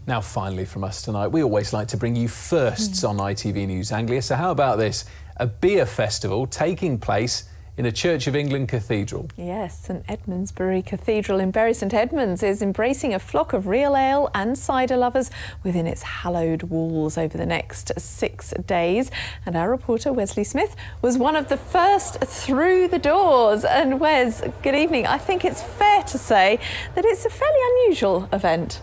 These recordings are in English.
Now, finally from us tonight, we always like to bring you firsts on ITV News Anglia. So how about this? A beer festival taking place in a Church of England cathedral. Yes, St Edmundsbury Cathedral in Bury St Edmunds is embracing a flock of real ale and cider lovers within its hallowed walls over the next 6 days. And our reporter Wesley Smith was one of the first through the doors. And Wes, good evening. I think it's fair to say that it's a fairly unusual event.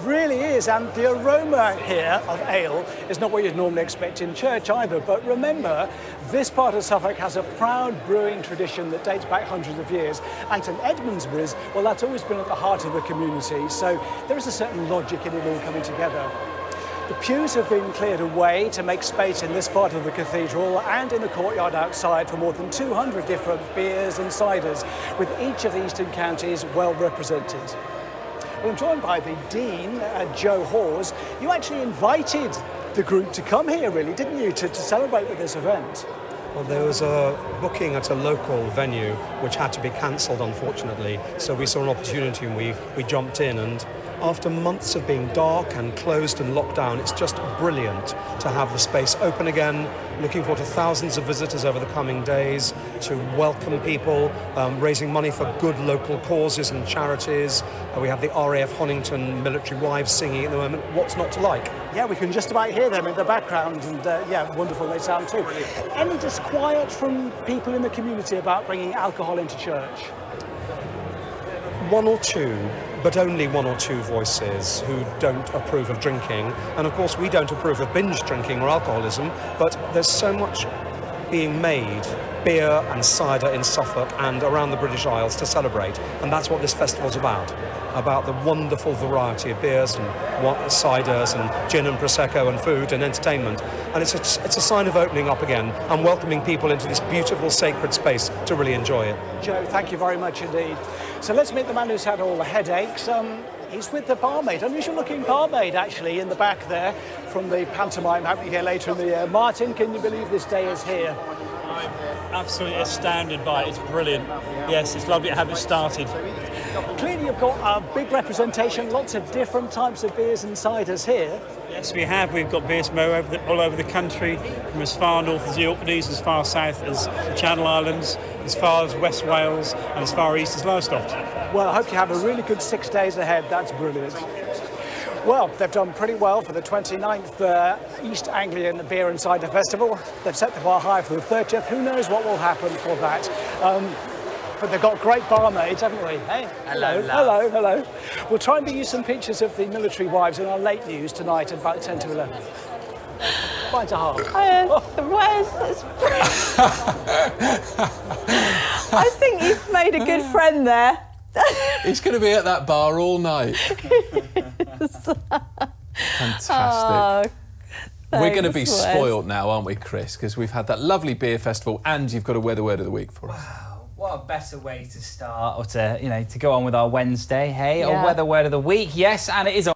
Really is, and the aroma here of ale is not what you'd normally expect in church either. But remember, this part of Suffolk has a proud brewing tradition that dates back hundreds of years, and St Edmundsbury's, well, that's always been at the heart of the community, so there is a certain logic in it all coming together. The pews have been cleared away to make space in this part of the cathedral and in the courtyard outside for more than 200 different beers and ciders, with each of the eastern counties well represented. Well, I'm joined by the Dean, Joe Hawes. You actually invited the group to come here, really, didn't you, to celebrate with this event? Well, there was a booking at a local venue which had to be cancelled, unfortunately, so we saw an opportunity and we jumped in, and after months of being dark and closed and locked down, it's just brilliant to have the space open again. Looking forward to thousands of visitors over the coming days to welcome people, raising money for good local causes and charities. We have the RAF Honington Military Wives singing at the moment. What's not to like? Yeah, we can just about hear them in the background, and yeah, wonderful they sound too. Any disquiet from people in the community about bringing alcohol into church? One or two, but only one or two voices who don't approve of drinking. And of course we don't approve of binge drinking or alcoholism, but there's so much being made, beer and cider in Suffolk and around the British Isles to celebrate. And that's what this festival's about the wonderful variety of beers and ciders and gin and prosecco and food and entertainment. And it's a sign of opening up again and welcoming people into this beautiful sacred space to really enjoy it. Joe, thank you very much indeed. So let's meet the man who's had all the headaches. He's with the barmaid, unusual looking barmaid actually in the back there from the pantomime happening here later in the year. Martin, can you believe this day is here? I'm absolutely astounded by it. It's brilliant. Yes, it's lovely to have it started. Clearly you've got a big representation, lots of different types of beers and ciders here. Yes, we have. We've got beers from all over the country, from as far north as the Orkneys, as far south as the Channel Islands, as far as West Wales, and as far east as Lowestoft. Well, I hope you have a really good 6 days ahead. That's brilliant. Well, they've done pretty well for the 29th East Anglian Beer and Cider Festival. They've set the bar high for the 30th. Who knows what will happen for that? But they've got great barmaids, haven't we? Hey, hello. We'll try and give you some pictures of the military wives in our late news tonight at about 10 to 11. Bye to half. I think you've made a good friend there. He's going to be at that bar all night. Fantastic. Oh, we're going to be Wes. spoilt now, aren't we, Chris? Because we've had that lovely beer festival and you've got a weather word of the week for us. What a better way to start, or to go on with our Wednesday, hey? Yeah. A weather word of the week, yes, and it is